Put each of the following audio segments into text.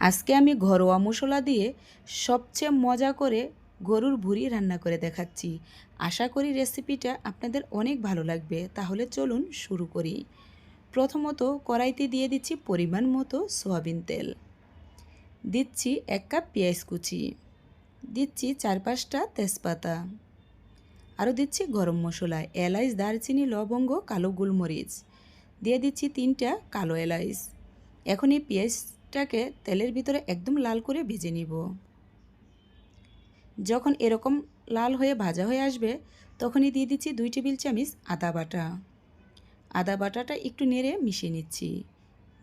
আজকে আমি ঘরোয়া মশলা দিয়ে সবচেয়ে মজা করে গরুর ভুঁড়ি রান্না করে দেখাচ্ছি। আশা করি রেসিপিটা আপনাদের অনেক ভালো লাগবে। তাহলে চলুন শুরু করি। প্রথমত কড়াইতে দিয়ে দিচ্ছি পরিমাণ মতো সয়াবিন তেল, দিচ্ছি 1 কাপ পেঁয়াজ কুচি, দিচ্ছি 4-5টা তেজপাতা, আরও দিচ্ছি গরম মশলা, এলাচ, দারচিনি, লবঙ্গ, কালো গোলমরিচ, দিয়ে দিচ্ছি 3টা কালো এলাচ। এখন এই পেঁয়াজটাকে তেলের ভিতরে একদম লাল করে ভেজে নিব। যখন এরকম লাল হয়ে ভাজা হয়ে আসবে তখনই দিয়ে দিচ্ছি 2 টেবিল চামচ আদা বাটা। আদা বাটাটা একটু নেড়ে মিশিয়ে নিচ্ছি।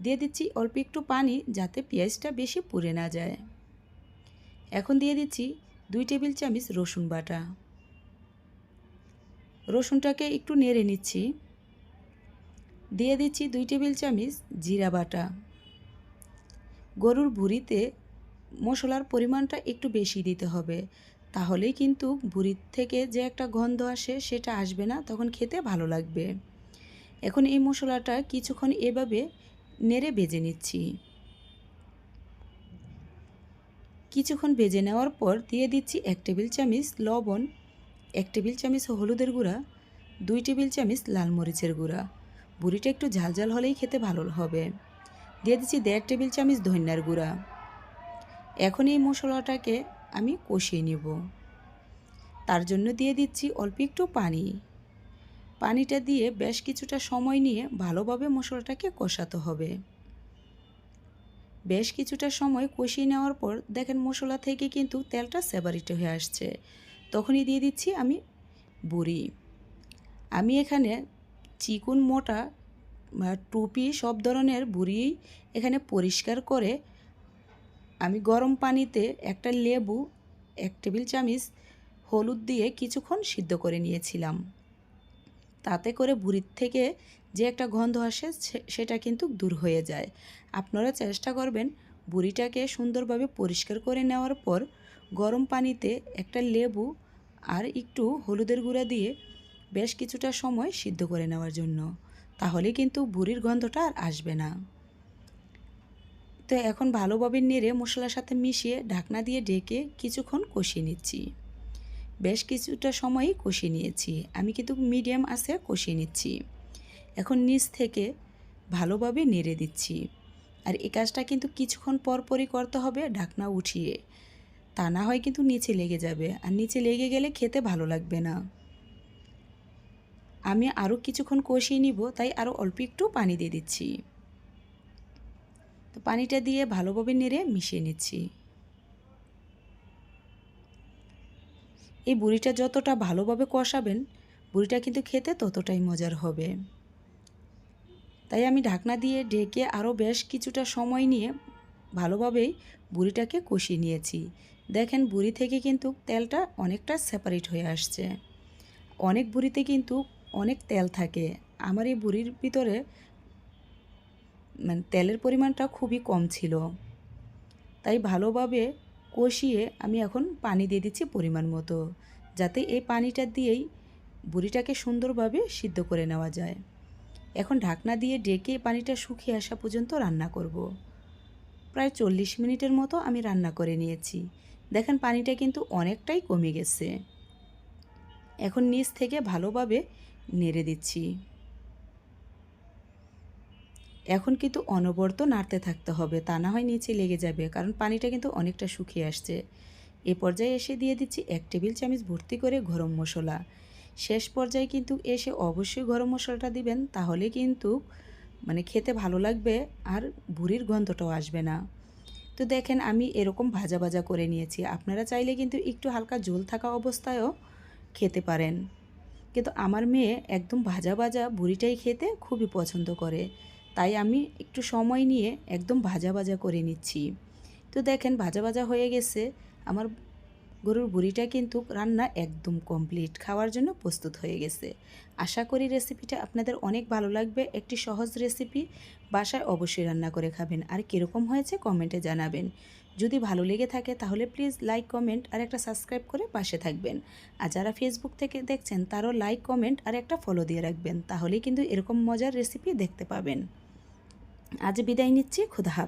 দিয়ে দিচ্ছি অল্প একটু পানি যাতে পেঁয়াজটা বেশি পুড়ে না যায়। এখন দিয়ে দিচ্ছি 2 টেবিল চামচ রসুন বাটা। রসুনটাকে একটু নেড়ে নিচ্ছি। দিয়ে দিচ্ছি 2 টেবিল চামচ জিরা বাটা। গরুর ভুঁড়িতে মশলার পরিমাণটা একটু বেশি দিতে হবে, তাহলেই কিন্তু ভুঁড়ির থেকে যে একটা গন্ধ আসে সেটা আসবে না, তখন খেতে ভালো লাগবে। এখন এই মশলাটা কিছুক্ষণ এভাবে নেড়ে ভেজে নিচ্ছি। কিছুক্ষণ ভেজে নেওয়ার পর দিয়ে দিচ্ছি 1 টেবিল চামচ লবণ, 1 টেবিল চামচ হলুদের গুঁড়া, 2 টেবিল চামচ লাল মরিচের গুঁড়া। ভুঁড়িটা একটু ঝাল ঝাল হলেই খেতে ভালো হবে। দিয়ে দিচ্ছি 1.5 টেবিল চামচ ধনিয়ার গুঁড়া। এখন এই মশলাটাকে আমি কষিয়ে নেব। তার জন্য দিয়ে দিচ্ছি অল্প একটু পানি। পানিটা দিয়ে বেশ কিছুটা সময় নিয়ে ভালোভাবে মশলাটাকে কষাতে হবে। বেশ কিছুটা সময় কষিয়ে নেওয়ার পর দেখেন মশলা থেকে কিন্তু তেলটা সেপারেট হয়ে আসছে। তখনই দিয়ে দিচ্ছি আমি বড়ি। আমি এখানে চিকন, মোটা বা টুপি সব ধরনের বড়ি এখানে পরিষ্কার করে আমি গরম পানিতে একটা লেবু, 1 টেবিল চামচ হলুদ দিয়ে কিছুক্ষণ সিদ্ধ করে নিয়েছিলাম। তাতে করে ভুঁড়ির থেকে যে একটা গন্ধ আসে সেটা কিন্তু দূর হয়ে যায়। আপনারা চেষ্টা করবেন বড়িটাকে সুন্দরভাবে পরিষ্কার করে নেওয়ার পর গরম পানিতে একটা লেবু আর একটু হলুদের গুঁড়া দিয়ে বেশ কিছুটা সময় সিদ্ধ করে নেওয়ার জন্য, তাহলে কিন্তু ভুঁড়ির গন্ধটা আর আসবে না। তো এখন ভালোভাবে নেড়ে মশলার সাথে মিশিয়ে ঢাকনা দিয়ে ঢেকে কিছুক্ষণ কষিয়ে নিচ্ছি। বেশ কিছুটা সময়ই কষিয়ে নিয়েছি, আমি কিন্তু মিডিয়াম আঁচে কষিয়ে নিচ্ছি। এখন নিচ থেকে ভালোভাবে নেড়ে দিচ্ছি। আর এই কাজটা কিন্তু কিছুক্ষণ পরপরই করতে হবে ঢাকনা উঠিয়ে, তা না হয় কিন্তু নিচে লেগে যাবে, আর নিচে লেগে গেলে খেতে ভালো লাগবে না। আমি আরও কিছুক্ষণ কষিয়ে নিব, তাই আরও অল্প একটু পানি দিয়ে দিচ্ছি। তো পানিটা দিয়ে ভালোভাবে নেড়ে মিশিয়ে নিচ্ছি। এই বড়িটা যতটা ভালোভাবে কষাবেন বড়িটা কিন্তু খেতে ততটাই মজার হবে। তাই আমি ঢাকনা দিয়ে ঢেকে আরও বেশ কিছুটা সময় নিয়ে ভালোভাবেই বড়িটাকে কষিয়ে নিয়েছি। দেখেন বড়ি থেকে কিন্তু তেলটা অনেকটা সেপারেট হয়ে আসছে। অনেক বড়িতে কিন্তু অনেক তেল থাকে, আমার এই বড়ির ভিতরে তেলের পরিমাণটা খুবই কম ছিল। তাই ভালোভাবে কষিয়ে আমি এখন পানি দিয়ে দিচ্ছি পরিমাণ মতো, যাতে এই পানিটা দিয়েই বড়িটাকে সুন্দরভাবে সিদ্ধ করে নেওয়া যায়। এখন ঢাকনা দিয়ে ঢেকে পানিটা শুকিয়ে আসা পর্যন্ত রান্না করব। প্রায় 40 মিনিটের মতো আমি রান্না করে নিয়েছি। দেখেন পানিটা কিন্তু অনেকটাই কমে গেছে। এখন নিচ থেকে ভালোভাবে নেড়ে দিচ্ছি। এখন কিন্তু অনবরত নাড়তে থাকতে হবে, তা না হয় নিচে লেগে যাবে, কারণ পানিটা কিন্তু অনেকটা শুকিয়ে আসছে। এ পর্যায়ে এসে দিয়ে দিচ্ছি 1 টেবিল চামচ ভর্তি করে গরম মশলা। শেষ পর্যায়ে কিন্তু এসে অবশ্যই গরম মশলাটা দিবেন, তাহলে কিন্তু খেতে ভালো লাগবে আর ভুঁড়ির গন্ধটাও আসবে না। তো দেখেন আমি এরকম ভাজা ভাজা করে নিয়েছি। আপনারা চাইলে কিন্তু একটু হালকা ঝোল থাকা অবস্থায়ও খেতে পারেন, কিন্তু আমার মেয়ে একদম ভাজা ভাজা ভুঁড়িটাই খেতে খুবই পছন্দ করে, তাই আমি একটু সময় নিয়ে একদম ভাজা ভাজা করে নিচ্ছি। তো দেখেন ভাজা ভাজা হয়ে গেছে আমার গরুর ভুঁড়িটা, কিন্তু রান্না একদম কমপ্লিট, খাওয়ার জন্য প্রস্তুত হয়ে গেছে। আশা করি রেসিপিটা আপনাদের অনেক ভালো লাগবে। একটি সহজ রেসিপি, বাসায় অবশ্যই রান্না করে খাবেন, আর কীরকম হয়েছে কমেন্টে জানাবেন। যদি ভালো লেগে থাকে তাহলে প্লিজ লাইক, কমেন্ট আর একটা সাবস্ক্রাইব করে পাশে থাকবেন। আর যারা ফেসবুক থেকে দেখছেন তারও লাইক, কমেন্ট আর একটা ফলো দিয়ে রাখবেন, তাহলেই কিন্তু এরকম মজার রেসিপি দেখতে পাবেন। আজ বিদায় নিচ্ছি, খুদা হাফেজ।